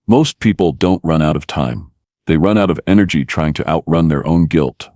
Most people don't run out of time. They run out of energy trying to outrun their own guilt.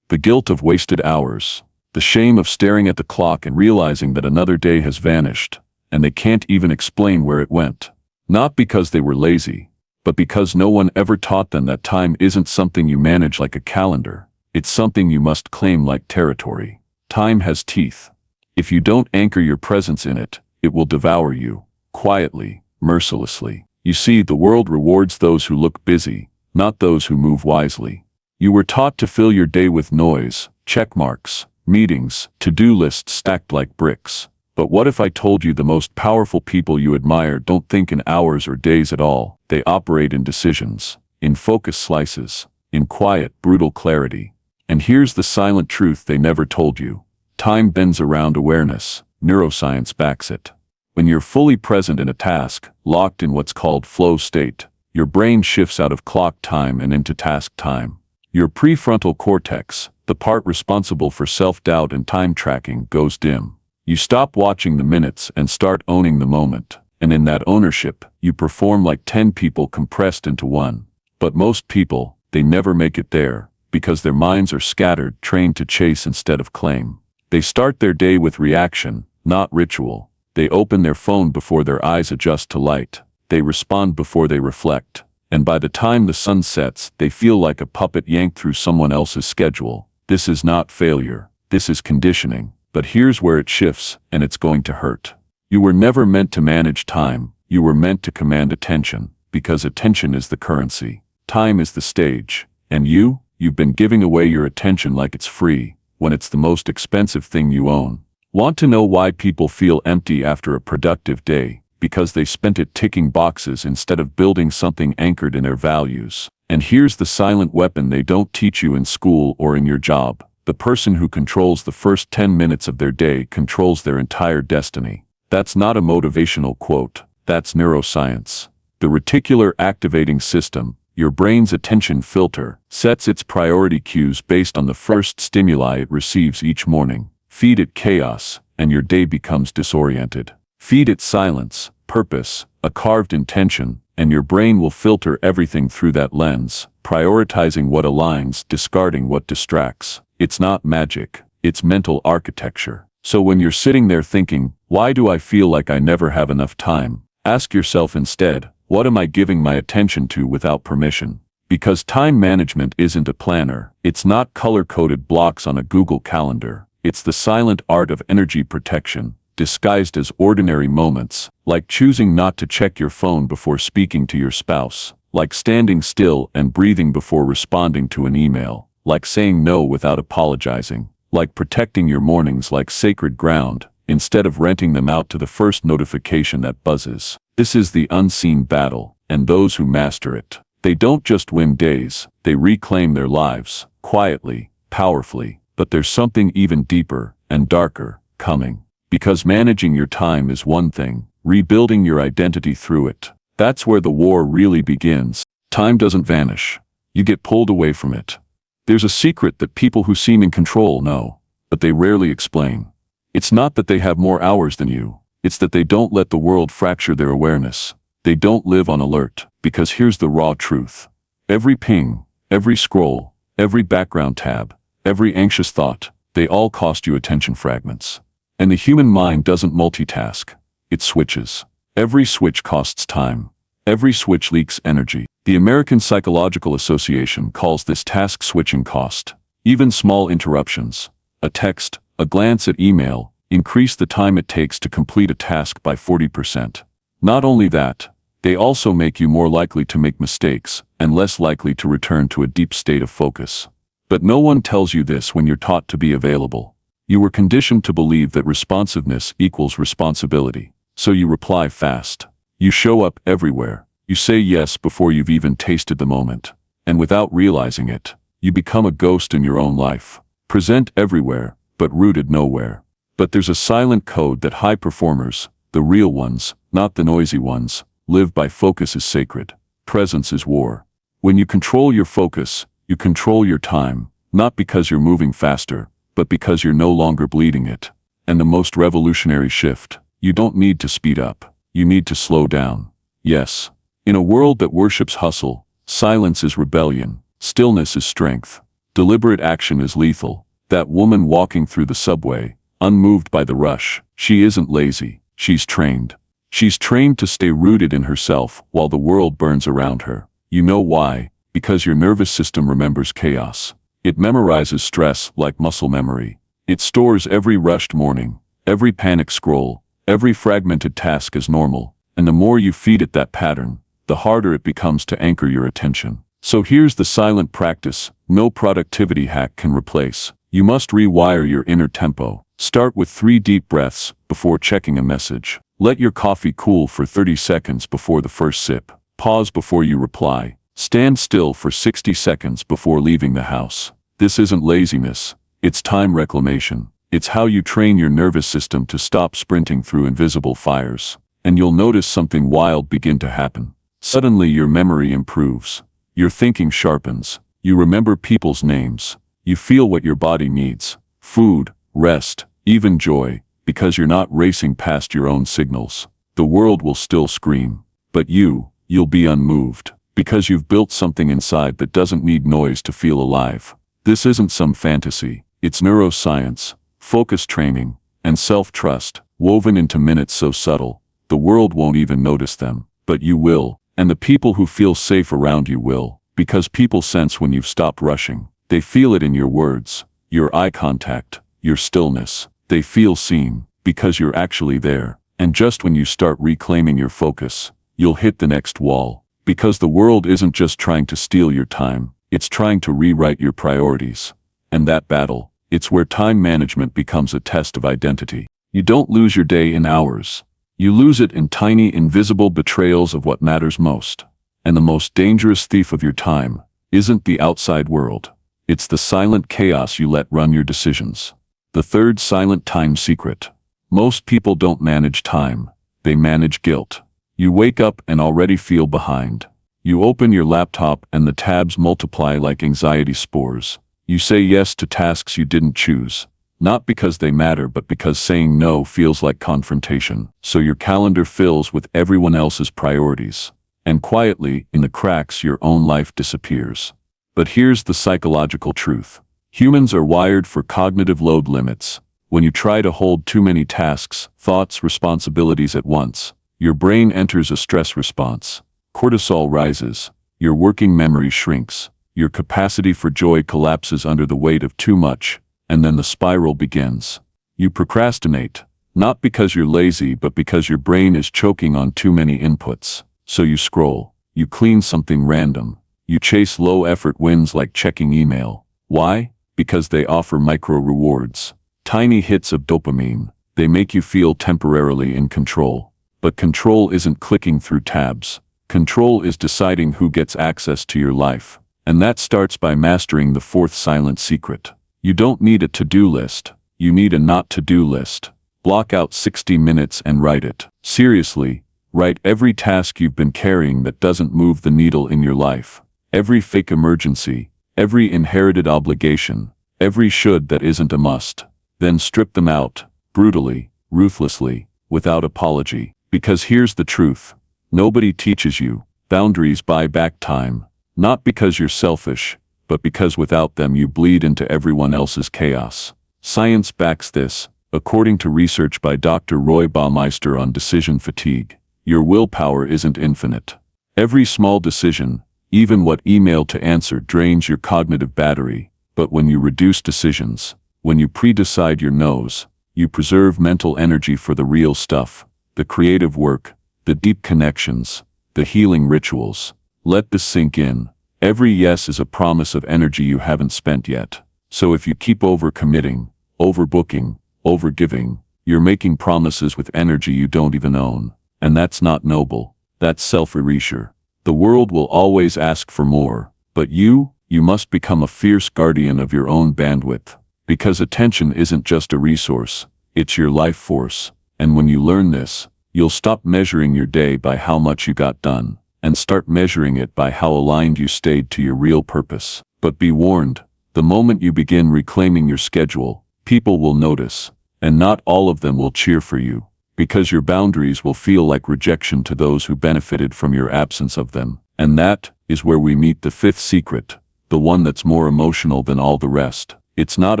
The guilt of wasted hours. The shame of staring at the clock and realizing that another day has vanished, and they can't even explain where it went. Not because they were lazy, but because no one ever taught them that time isn't something you manage like a calendar. It's something you must claim like territory. Time has teeth. If you don't anchor your presence in it, it will devour you, quietly, mercilessly. You see, the world rewards those who look busy, not those who move wisely. You were taught to fill your day with noise, check marks, meetings, to-do lists stacked like bricks. But what if I told you the most powerful people you admire don't think in hours or days at all? They operate in decisions, in focus slices, in quiet, brutal clarity. And here's the silent truth they never told you. Time bends around awareness. Neuroscience backs it. When you're fully present in a task, locked in what's called flow state, your brain shifts out of clock time and into task time. Your prefrontal cortex, the part responsible for self-doubt and time tracking, goes dim. You stop watching the minutes and start owning the moment. And in that ownership, you perform like 10 people compressed into one. But most people, they never make it there, because their minds are scattered, trained to chase instead of claim. They start their day with reaction, not ritual. They open their phone before their eyes adjust to light. They respond before they reflect. And by the time the sun sets, they feel like a puppet yanked through someone else's schedule. This is not failure. This is conditioning. But here's where it shifts, and it's going to hurt. You were never meant to manage time. You were meant to command attention, because attention is the currency. Time is the stage. And you've been giving away your attention like it's free, when it's the most expensive thing you own. Want to know why people feel empty after a productive day? Because they spent it ticking boxes instead of building something anchored in their values. And here's the silent weapon they don't teach you in school or in your job. The person who controls the first 10 minutes of their day controls their entire destiny. That's not a motivational quote. That's neuroscience. The reticular activating system, your brain's attention filter, sets its priority cues based on the first stimuli it receives each morning. Feed it chaos, and your day becomes disoriented. Feed it silence, purpose, a carved intention, and your brain will filter everything through that lens, prioritizing what aligns, discarding what distracts. It's not magic, it's mental architecture. So when you're sitting there thinking, why do I feel like I never have enough time? Ask yourself instead, what am I giving my attention to without permission? Because time management isn't a planner. It's not color-coded blocks on a Google Calendar. It's the silent art of energy protection, disguised as ordinary moments, like choosing not to check your phone before speaking to your spouse, like standing still and breathing before responding to an email, like saying no without apologizing, like protecting your mornings like sacred ground, instead of renting them out to the first notification that buzzes. This is the unseen battle, and those who master it, they don't just win days, they reclaim their lives, quietly, powerfully. But there's something even deeper and darker coming. Because managing your time is one thing, rebuilding your identity through it, that's where the war really begins. Time doesn't vanish. You get pulled away from it. There's a secret that people who seem in control know, but they rarely explain. It's not that they have more hours than you. It's that they don't let the world fracture their awareness. They don't live on alert, because here's the raw truth. Every ping, every scroll, every background tab, every anxious thought, they all cost you attention fragments. And the human mind doesn't multitask. It switches. Every switch costs time. Every switch leaks energy. The American Psychological Association calls this task switching cost. Even small interruptions, a text, a glance at email, increase the time it takes to complete a task by 40%. Not only that, they also make you more likely to make mistakes and less likely to return to a deep state of focus. But no one tells you this when you're taught to be available. You were conditioned to believe that responsiveness equals responsibility. So you reply fast. You show up everywhere. You say yes before you've even tasted the moment. And without realizing it, you become a ghost in your own life. Present everywhere, but rooted nowhere. But there's a silent code that high performers, the real ones, not the noisy ones, live by. Focus is sacred. Presence is war. When you control your focus, you control your time, not because you're moving faster, but because you're no longer bleeding it. And the most revolutionary shift, you don't need to speed up, you need to slow down. Yes, In a world that worships hustle, silence is rebellion, stillness is strength, deliberate action is lethal. That woman walking through the subway, unmoved by the rush, she isn't lazy, she's trained. She's trained to stay rooted in herself while the world burns around her. You know why? Because your nervous system remembers chaos. It memorizes stress like muscle memory. It stores every rushed morning, every panic scroll, every fragmented task as normal, and the more you feed it that pattern, the harder it becomes to anchor your attention. So here's the silent practice no productivity hack can replace. You must rewire your inner tempo. Start with 3 deep breaths before checking a message. Let your coffee cool for 30 seconds before the first sip. Pause before you reply. Stand still for 60 seconds before leaving the house. This isn't laziness. It's time reclamation. It's how you train your nervous system to stop sprinting through invisible fires. And you'll notice something wild begin to happen. Suddenly your memory improves. Your thinking sharpens. You remember people's names. You feel what your body needs. Food, rest, even joy, because you're not racing past your own signals. The world will still scream. But you'll be unmoved, because you've built something inside that doesn't need noise to feel alive. This isn't some fantasy. It's neuroscience, focus training, and self-trust, woven into minutes so subtle, the world won't even notice them. But you will, and the people who feel safe around you will, because people sense when you've stopped rushing. They feel it in your words, your eye contact, your stillness. They feel seen, because you're actually there. And just when you start reclaiming your focus, you'll hit the next wall. Because the world isn't just trying to steal your time, it's trying to rewrite your priorities. And that battle, it's where time management becomes a test of identity. You don't lose your day in hours. You lose it in tiny, invisible betrayals of what matters most. And the most dangerous thief of your time isn't the outside world. It's the silent chaos you let run your decisions. The third silent time secret. Most people don't manage time. They manage guilt. You wake up and already feel behind. You open your laptop and the tabs multiply like anxiety spores. You say yes to tasks you didn't choose. Not because they matter, but because saying no feels like confrontation. So your calendar fills with everyone else's priorities. And quietly, in the cracks, your own life disappears. But here's the psychological truth. Humans are wired for cognitive load limits. When you try to hold too many tasks, thoughts, responsibilities at once, your brain enters a stress response. Cortisol rises. Your working memory shrinks. Your capacity for joy collapses under the weight of too much. And then the spiral begins. You procrastinate, not because you're lazy, but because your brain is choking on too many inputs. So you scroll. You clean something random. You chase low-effort wins like checking email. Why? Because they offer micro-rewards. Tiny hits of dopamine. They make you feel temporarily in control. But control isn't clicking through tabs. Control is deciding who gets access to your life. And that starts by mastering the fourth silent secret. You don't need a to-do list. You need a not-to-do list. Block out 60 minutes and write it. Seriously, write every task you've been carrying that doesn't move the needle in your life. Every fake emergency, every inherited obligation, every should that isn't a must. Then strip them out, brutally, ruthlessly, without apology. Because here's the truth. Nobody teaches you. Boundaries buy back time. Not because you're selfish, but because without them you bleed into everyone else's chaos. Science backs this. According to research by Dr. Roy Baumeister on decision fatigue, your willpower isn't infinite. Every small decision, even what email to answer, drains your cognitive battery. But when you reduce decisions, when you pre-decide your no's, you preserve mental energy for the real stuff, the creative work, the deep connections, the healing rituals. Let this sink in. Every yes is a promise of energy you haven't spent yet. So if you keep overcommitting, overbooking, overgiving, you're making promises with energy you don't even own. And that's not noble. That's self-erasure. The world will always ask for more, but you must become a fierce guardian of your own bandwidth. Because attention isn't just a resource, it's your life force. And when you learn this, you'll stop measuring your day by how much you got done, and start measuring it by how aligned you stayed to your real purpose. But be warned, the moment you begin reclaiming your schedule, people will notice, and not all of them will cheer for you. Because your boundaries will feel like rejection to those who benefited from your absence of them. And that is where we meet the fifth secret, the one that's more emotional than all the rest. It's not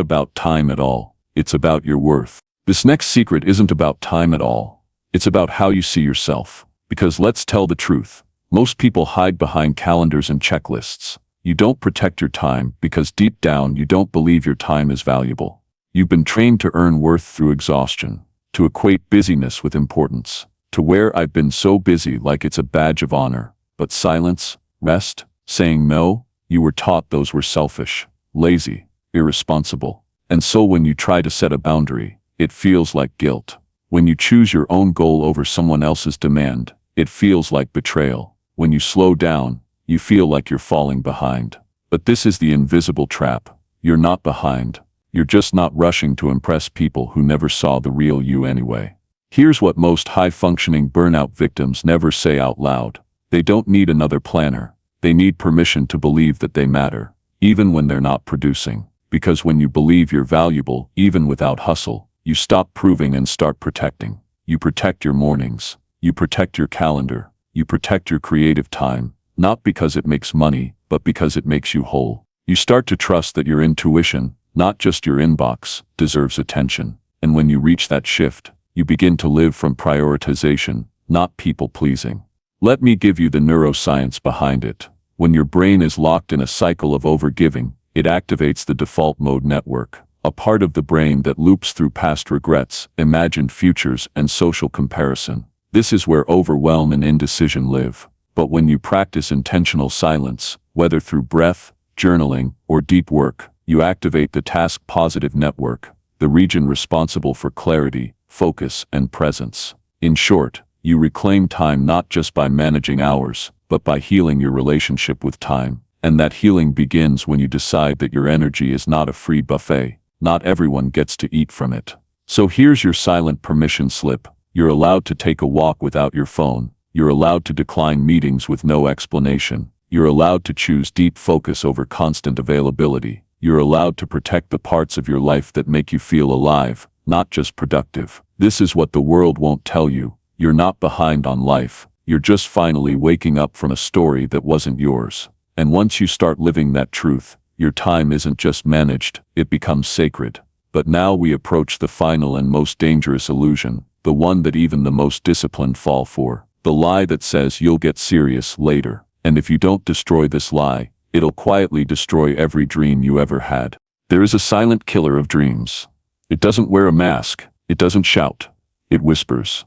about time at all. It's about your worth. This next secret isn't about time at all. It's about how you see yourself. Because let's tell the truth. Most people hide behind calendars and checklists. You don't protect your time because deep down you don't believe your time is valuable. You've been trained to earn worth through exhaustion, to equate busyness with importance, to wear "I've been so busy" like it's a badge of honor. But silence, rest, saying no, you were taught those were selfish, lazy, irresponsible. And so when you try to set a boundary, it feels like guilt. When you choose your own goal over someone else's demand, it feels like betrayal. When you slow down, you feel like you're falling behind. But this is the invisible trap. You're not behind. You're just not rushing to impress people who never saw the real you anyway. Here's what most high-functioning burnout victims never say out loud. They don't need another planner. They need permission to believe that they matter, even when they're not producing. Because when you believe you're valuable, even without hustle, you stop proving and start protecting. You protect your mornings. You protect your calendar. You protect your creative time, not because it makes money, but because it makes you whole. You start to trust that your intuition, not just your inbox, deserves attention. And when you reach that shift, you begin to live from prioritization, not people-pleasing. Let me give you the neuroscience behind it. When your brain is locked in a cycle of overgiving, it activates the default mode network, a part of the brain that loops through past regrets, imagined futures, and social comparison. This is where overwhelm and indecision live. But when you practice intentional silence, whether through breath, journaling, or deep work, you activate the task-positive network, the region responsible for clarity, focus, and presence. In short, you reclaim time not just by managing hours, but by healing your relationship with time. And that healing begins when you decide that your energy is not a free buffet. Not everyone gets to eat from it. So here's your silent permission slip. You're allowed to take a walk without your phone. You're allowed to decline meetings with no explanation. You're allowed to choose deep focus over constant availability. You're allowed to protect the parts of your life that make you feel alive, not just productive. This is what the world won't tell you. You're not behind on life. You're just finally waking up from a story that wasn't yours. And once you start living that truth, your time isn't just managed, it becomes sacred. But now we approach the final and most dangerous illusion, the one that even the most disciplined fall for. The lie that says you'll get serious later. And if you don't destroy this lie, it'll quietly destroy every dream you ever had. There is a silent killer of dreams. It doesn't wear a mask. It doesn't shout. It whispers.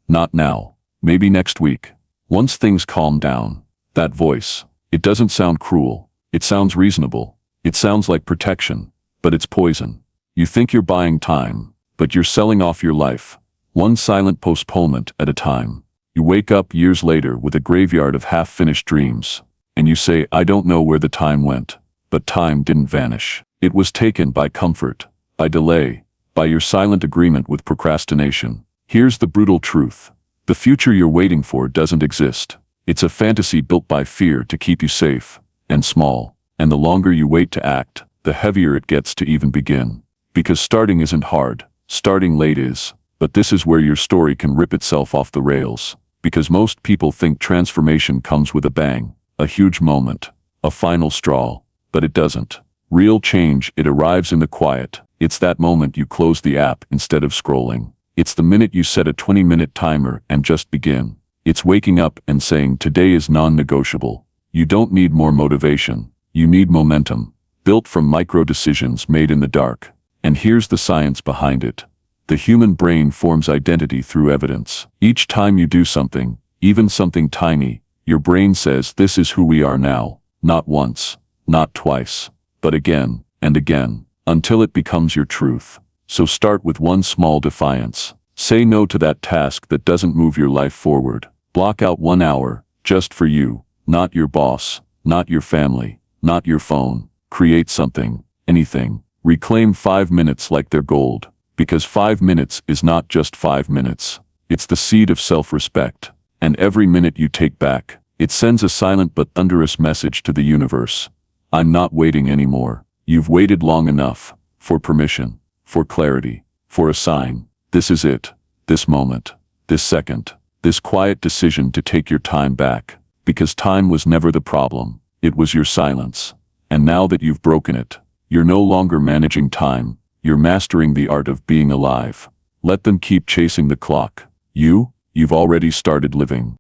Not now. Maybe next week. Once things calm down. That voice. It doesn't sound cruel. It sounds reasonable. It sounds like protection. But it's poison. You think you're buying time, but you're selling off your life. One silent postponement at a time. You wake up years later with a graveyard of half-finished dreams. And you say, I don't know where the time went. But time didn't vanish. It was taken by comfort, by delay, by your silent agreement with procrastination. Here's the brutal truth. The future you're waiting for doesn't exist. It's a fantasy built by fear to keep you safe and small. And the longer you wait to act, the heavier it gets to even begin. Because starting isn't hard. Starting late is. But this is where your story can rip itself off the rails. Because most people think transformation comes with a bang, a huge moment, a final straw. But it doesn't. Real change, it arrives in the quiet. It's that moment you close the app instead of scrolling. It's the minute you set a 20-minute timer and just begin. It's waking up and saying today is non-negotiable. You don't need more motivation. You need momentum, built from micro-decisions made in the dark. And here's the science behind it. The human brain forms identity through evidence. Each time you do something, even something tiny, your brain says this is who we are now. Not once, not twice, but again and again, until it becomes your truth. So start with one small defiance. Say no to that task that doesn't move your life forward. Block out 1 hour, just for you, not your boss, not your family, not your phone. Create something, anything. Reclaim 5 minutes like they're gold. Because 5 minutes is not just 5 minutes. It's the seed of self-respect. And every minute you take back, it sends a silent but thunderous message to the universe. I'm not waiting anymore. You've waited long enough. For permission. For clarity. For a sign. This is it. this moment, this second, this quiet decision to take your time back. Because time was never the problem, it was your silence. And now that you've broken it, you're no longer managing time, you're mastering the art of being alive. Let them keep chasing the clock. You've already started living.